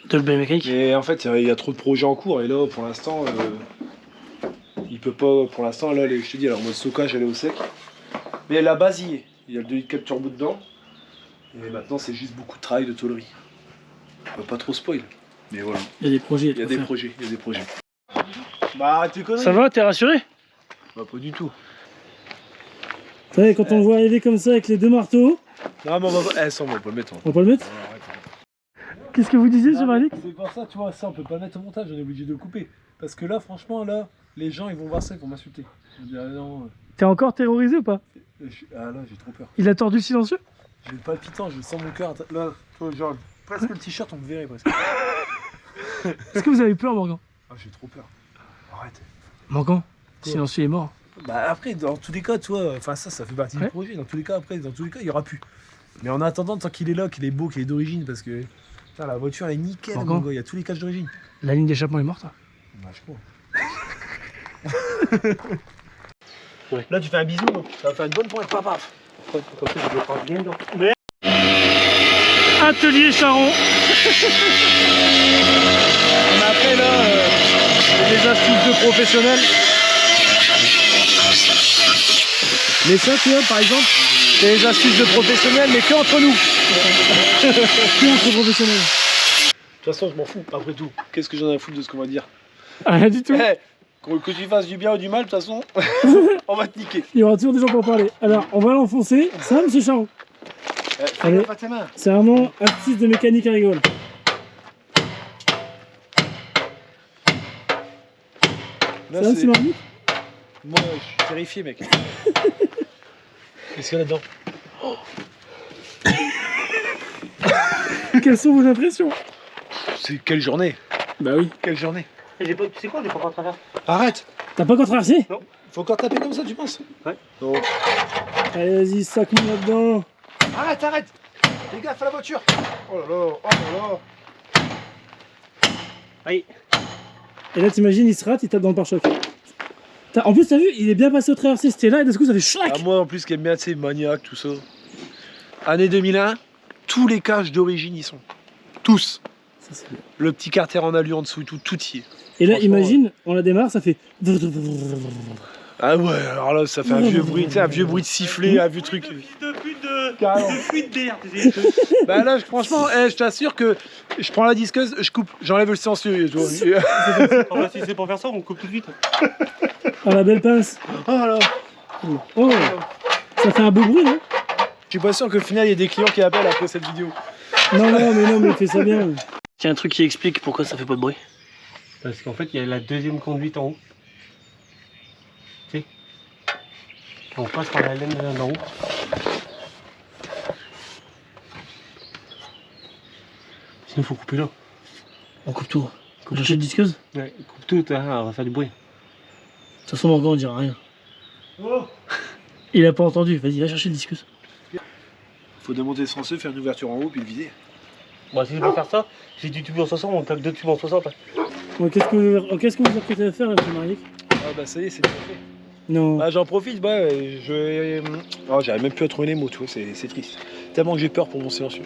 [SPEAKER 3] De le BM mécanique.
[SPEAKER 1] Et en fait, il y a trop de projets en cours, et là, pour l'instant, il peut pas. Pour l'instant, là, je te dis, alors, en mode stockage, elle est au sec. Mais la base y est. Il y a le 2 litres 4 turbo dedans. Et maintenant, c'est juste beaucoup de travail de tôlerie. On va pas trop spoil. Mais voilà.
[SPEAKER 4] Il y a des projets.
[SPEAKER 1] Il y a des projets, il y a des projets. Bah, tu connais.
[SPEAKER 3] Ça va, t'es rassuré?
[SPEAKER 1] Bah, pas du tout.
[SPEAKER 4] Vous savez, quand on le voit arriver comme ça avec les deux marteaux,
[SPEAKER 1] Non, mais on va pas. Eh, ça, on va pas le mettre.
[SPEAKER 4] on va pas le mettre? Qu'est-ce que vous disiez, monsieur Marinic?
[SPEAKER 1] C'est pour ça, tu vois, ça, on peut pas le mettre au montage, on est obligé de le couper. Parce que là, franchement, là, les gens, ils vont voir ça, ils vont m'insulter. Ils vont dire, ah non.
[SPEAKER 3] T'es encore terrorisé ou pas?
[SPEAKER 1] Ah là, j'ai trop peur.
[SPEAKER 3] Il a tordu le silencieux?
[SPEAKER 1] J'ai le palpitant, je sens mon cœur. Là, toi, genre, presque le t-shirt, on me verrait presque.
[SPEAKER 3] Est-ce que vous avez peur, Morgan?
[SPEAKER 1] Ah, j'ai trop peur. Arrête.
[SPEAKER 3] Morgan,
[SPEAKER 1] Quoi?
[SPEAKER 3] silencieux est mort.
[SPEAKER 1] Bah, après, dans tous les cas, tu vois, enfin, ça fait partie
[SPEAKER 3] Ouais.
[SPEAKER 1] du projet. Dans tous les cas, après, dans tous les cas, il y aura plus. Mais en attendant, tant qu'il est là, qu'il est beau, qu'il est d'origine, parce que. Putain, la voiture, elle est nickel,
[SPEAKER 3] Morgan.
[SPEAKER 1] mon gars, il y a tous les caches d'origine.
[SPEAKER 3] La ligne d'échappement est morte. Hein.
[SPEAKER 1] Bah, je crois. Là, tu fais un bisou, hein. Ça va faire une bonne pointe, paf, paf.
[SPEAKER 2] Comme ça, je le prends bien dedans.
[SPEAKER 3] Atelier Charon.
[SPEAKER 1] Mais après, là, il y a des astuces de professionnels. Mais ça, tu vois, par exemple, c'est des astuces de professionnels, mais que entre nous.
[SPEAKER 4] Que entre professionnels.
[SPEAKER 1] De toute façon, je m'en fous, après tout. Qu'est-ce que j'en ai à foutre de ce qu'on va dire?
[SPEAKER 3] Rien du tout.
[SPEAKER 1] Eh, que tu fasses du bien ou du mal, de toute façon, on va te niquer.
[SPEAKER 4] Il y aura toujours des gens pour parler. Alors, on va l'enfoncer. Ça va, monsieur Charon?
[SPEAKER 1] Fais
[SPEAKER 4] Allez.
[SPEAKER 1] gaffe à tes mains.
[SPEAKER 4] C'est vraiment artiste de mécanique à rigole.
[SPEAKER 1] Là,
[SPEAKER 4] Ça va, monsieur Marinic?
[SPEAKER 1] Moi, je suis terrifié, mec. Qu'est-ce qu'il y a là-dedans?
[SPEAKER 4] Quelles sont vos impressions?
[SPEAKER 1] C'est quelle journée?
[SPEAKER 4] Bah oui.
[SPEAKER 1] Quelle journée?
[SPEAKER 2] Tu sais quoi, j'ai pas encore traversé.
[SPEAKER 1] Arrête!
[SPEAKER 4] T'as pas encore traversé?
[SPEAKER 1] Faut encore taper comme ça, tu penses?
[SPEAKER 2] Ouais.
[SPEAKER 1] Non.
[SPEAKER 4] Allez, vas-y, sac-moi là-dedans.
[SPEAKER 1] Arrête, arrête! Fais gaffe à la voiture! Oh là là, oh là là!
[SPEAKER 2] Aïe.
[SPEAKER 4] Et là, t'imagines, il se rate, il tape dans le pare-choc. En plus, t'as vu, il est bien passé au traversé, c'était là, et d'un coup, ça fait chlac.
[SPEAKER 1] Ah, moi, en plus, qui aime bien, tu sais, maniaque, tout ça. Année 2001, tous les cages d'origine y sont. Tous.
[SPEAKER 4] Ça, c'est bien.
[SPEAKER 1] Le petit carter en alu en dessous, tout y est.
[SPEAKER 4] Et là,
[SPEAKER 1] Franchement,
[SPEAKER 4] imagine, on la démarre, ça fait.
[SPEAKER 1] Ah ouais, alors là, ça fait un vieux bruit, tu sais, un vieux bruit de sifflet, un vieux truc.
[SPEAKER 2] De pute de
[SPEAKER 1] Carrément.
[SPEAKER 2] fuite d'air.
[SPEAKER 1] Bah là, franchement, je t'assure que je prends la disqueuse, je coupe, j'enlève le silencieux. Tu vois.
[SPEAKER 2] Si c'est pour faire ça, on coupe tout de suite.
[SPEAKER 4] Ah, la belle pince.
[SPEAKER 1] Oh là.
[SPEAKER 4] Oh, ça fait un beau bruit, non?
[SPEAKER 1] Je suis pas sûr qu'au final, il y ait des clients qui appellent après cette vidéo.
[SPEAKER 4] Non, mais fais ça bien.
[SPEAKER 3] Tiens, un truc qui explique pourquoi ça fait pas de bruit.
[SPEAKER 2] Parce qu'en fait, il y a la deuxième conduite en haut. Tu sais, on passe par la laine d'en haut. Sinon, il faut couper là.
[SPEAKER 3] On coupe tout. J'achète une disqueuse? De
[SPEAKER 2] Ouais, coupe tout, on va faire du bruit.
[SPEAKER 3] toute façon, mon gars, on dira rien.
[SPEAKER 1] Oh.
[SPEAKER 3] Il a pas entendu, vas-y, va chercher une disqueuse.
[SPEAKER 1] Faut démonter le silencieux, faire une ouverture en haut, puis le vider.
[SPEAKER 2] Bon, si je veux faire ça, j'ai du tube en 60, on tape deux tubes en 60.
[SPEAKER 4] Bon, qu'est-ce que vous apprêtez à faire, là, M. Maric?
[SPEAKER 1] Ah bah ça y est, c'est bien fait.
[SPEAKER 4] Non.
[SPEAKER 1] Ah, j'en profite, bah, j'arrive même plus à trouver les mots, tu vois, c'est triste. Tellement que j'ai peur pour mon silencieux.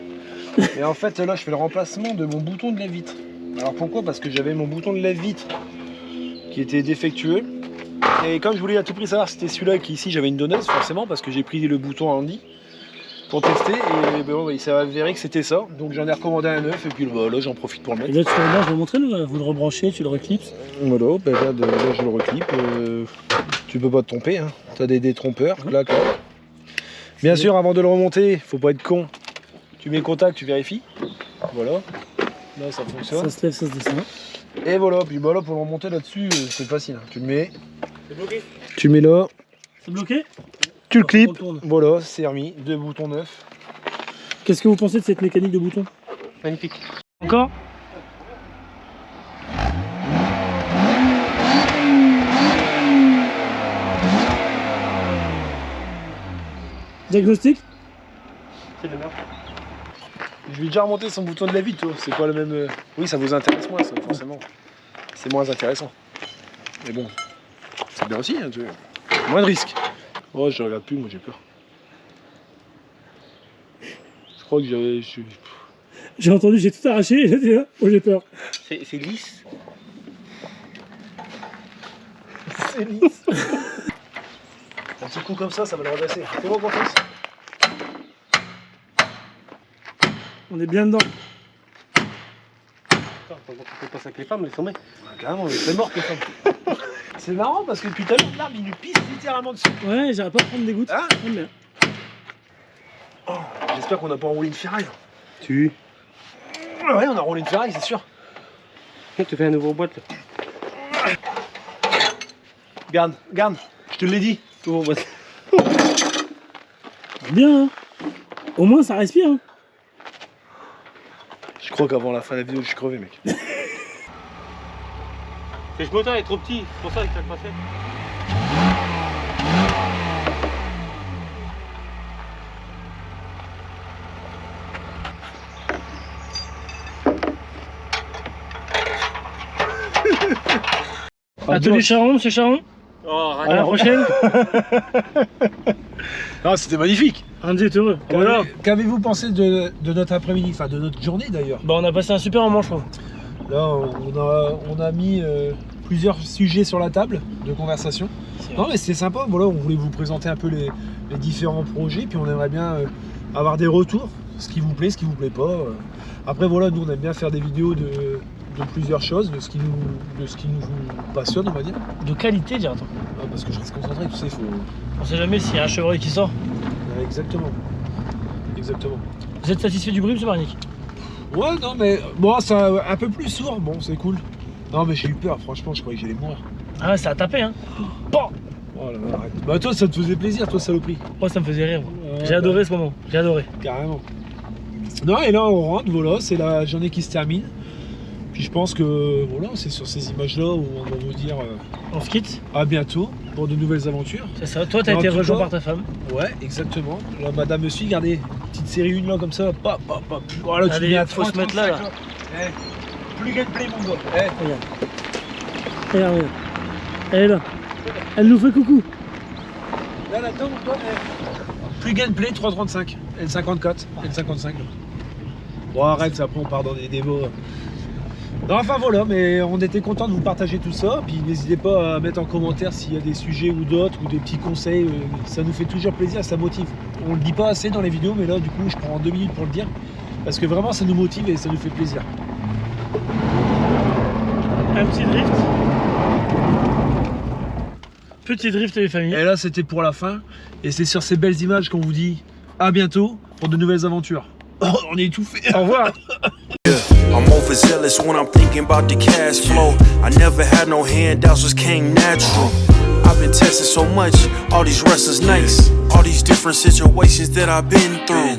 [SPEAKER 1] Et en fait, là, je fais le remplacement de mon bouton de lève-vitre. Alors pourquoi? Parce que j'avais mon bouton de lève-vitre qui était défectueux. Et comme je voulais à tout prix savoir si c'était celui-là qui ici j'avais une donneuse, forcément, parce que j'ai pris le bouton Andy pour tester, et bon, il s'est avéré que c'était ça. Donc j'en ai recommandé un neuf, et puis bah, là, j'en profite pour le
[SPEAKER 4] Et
[SPEAKER 1] mettre.
[SPEAKER 4] là, tu vas vous montrer, là, vous le rebranchez, tu le reclipses.
[SPEAKER 1] Voilà, bah, là, je le reclipe. Tu peux pas te tromper, hein. T'as des détrompeurs, clac, clac. Bien sûr, avant de le remonter, faut pas être con. Tu mets le contact, tu vérifies. Voilà. Là, ça fonctionne.
[SPEAKER 4] Ça se lève, ça se descend.
[SPEAKER 1] Et voilà, puis bah là, pour le remonter là-dessus, c'est facile. Hein. Tu le mets.
[SPEAKER 2] C'est bloqué.
[SPEAKER 1] Tu le mets là.
[SPEAKER 4] C'est bloqué?
[SPEAKER 1] Tu le
[SPEAKER 4] On
[SPEAKER 1] clips.
[SPEAKER 4] retourne.
[SPEAKER 1] Voilà, c'est remis. Deux boutons neufs.
[SPEAKER 4] Qu'est-ce que vous pensez de cette mécanique de bouton?
[SPEAKER 2] Magnifique.
[SPEAKER 3] Encore?
[SPEAKER 4] Diagnostic?
[SPEAKER 2] C'est de merde.
[SPEAKER 1] Je vais déjà remonter son bouton de la vie, toi. C'est pas le même. Oui, ça vous intéresse moins, ça, forcément. C'est moins intéressant. Mais bon, c'est bien aussi, hein, tu vois. Moins de risques. Oh, je regarde plus, moi j'ai peur. Je crois que j'avais.
[SPEAKER 4] J'ai entendu, j'ai tout arraché, et là, t'es là. Oh, j'ai peur.
[SPEAKER 2] C'est lisse.
[SPEAKER 1] C'est lisse. Un petit coup comme ça va le redresser. Fais-moi confiance.
[SPEAKER 4] On est bien dedans.
[SPEAKER 2] Attends, faut passer avec les femmes, laisse tomber.
[SPEAKER 1] Carrément, c'est mort, les femmes. C'est marrant parce que depuis tout à l'heure, l'arbre il nous pisse littéralement dessus.
[SPEAKER 4] Ouais, j'arrive pas à prendre des gouttes.
[SPEAKER 1] Hein?
[SPEAKER 4] J'aime bien.
[SPEAKER 1] Oh, j'espère qu'on n'a pas enroulé une ferraille.
[SPEAKER 2] Tu.
[SPEAKER 1] Ouais, on a enroulé une ferraille, c'est sûr.
[SPEAKER 2] Tu te fais un nouveau boîte là.
[SPEAKER 1] Garde, garde, je te l'ai dit.
[SPEAKER 2] Nouveau boîte.
[SPEAKER 4] Bien, hein. Au moins, ça respire, hein.
[SPEAKER 1] Je crois qu'avant la fin de la vidéo, je suis crevé, mec.
[SPEAKER 2] Le moteur est trop petit, c'est pour ça qu'il a passé.
[SPEAKER 3] Atelier Charon, c'est Charon?
[SPEAKER 2] Oh,
[SPEAKER 3] À la prochaine.
[SPEAKER 1] Ah, c'était magnifique.
[SPEAKER 4] Andy est heureux.
[SPEAKER 3] Voilà.
[SPEAKER 1] Qu'avez-vous pensé de notre après-midi, enfin de notre journée d'ailleurs?
[SPEAKER 3] Bah, on a passé un super moment, je trouve.
[SPEAKER 1] Là, on a mis plusieurs sujets sur la table de conversation. Non, mais c'était sympa. Voilà, on voulait vous présenter un peu les différents projets, puis on aimerait bien avoir des retours, ce qui vous plaît, ce qui vous plaît pas. Après, voilà, nous on aime bien faire des vidéos de plusieurs choses, de ce qui nous passionne, on va dire.
[SPEAKER 3] De qualité, dirait-on.
[SPEAKER 1] Ah, parce que je reste concentré, tu sais, il faut.
[SPEAKER 3] On sait jamais s'il y a un chevreuil qui sort.
[SPEAKER 1] Exactement. Exactement.
[SPEAKER 3] Vous êtes satisfait du bruit, M. Marnick?
[SPEAKER 1] Ouais, non, mais bon, c'est un peu plus sourd, bon, c'est cool. Non, mais j'ai eu peur, franchement, je croyais que j'allais mourir.
[SPEAKER 3] Ah ouais, ça a tapé, hein. Bon.
[SPEAKER 1] Oh là là, arrête. Bah, toi, ça te faisait plaisir, toi, saloperie.
[SPEAKER 3] Moi, ça me faisait rire. Moi. J'ai adoré ce moment, j'ai adoré.
[SPEAKER 1] Carrément. Non, et là on rentre, voilà, c'est la journée qui se termine. Puis je pense que voilà, c'est sur ces images-là où on va vous dire
[SPEAKER 3] On se quitte.
[SPEAKER 1] à bientôt pour de nouvelles aventures.
[SPEAKER 3] C'est ça, toi t'as
[SPEAKER 1] En
[SPEAKER 3] été
[SPEAKER 1] tout
[SPEAKER 3] rejoint
[SPEAKER 1] cas-
[SPEAKER 3] par ta femme.
[SPEAKER 1] Ouais, exactement. Là, madame me suit, regardez, petite série 1 là comme ça, Voilà, tu
[SPEAKER 3] Allez,
[SPEAKER 1] mets à
[SPEAKER 3] faut se
[SPEAKER 1] 3,
[SPEAKER 3] mettre là,
[SPEAKER 1] 35, Plus gameplay mon gars.
[SPEAKER 4] Regarde. Regarde, regarde. Elle est là. Elle nous fait coucou.
[SPEAKER 1] Là, là-dedans, mon gars, plus gameplay 3.35, L54, L55. Là. Bon, arrête, après on part dans des débats. Non, enfin voilà, mais on était content de vous partager tout ça. Puis n'hésitez pas à mettre en commentaire s'il y a des sujets ou d'autres ou des petits conseils. Ça nous fait toujours plaisir, ça motive. On le dit pas assez dans les vidéos, mais là, du coup, je prends 2 minutes pour le dire. Parce que vraiment, ça nous motive et ça nous fait plaisir.
[SPEAKER 3] Un petit drift. Petit drift les familles.
[SPEAKER 1] Et là, c'était pour la fin. Et c'est sur ces belles images qu'on vous dit à bientôt pour de nouvelles aventures. Oh, on est étouffé.
[SPEAKER 3] Au revoir.
[SPEAKER 5] I'm overzealous when I'm thinking about the cash flow. I never had no handouts, just came natural. I've been tested so much, all these wrestlers nice. All these different situations that I've been through.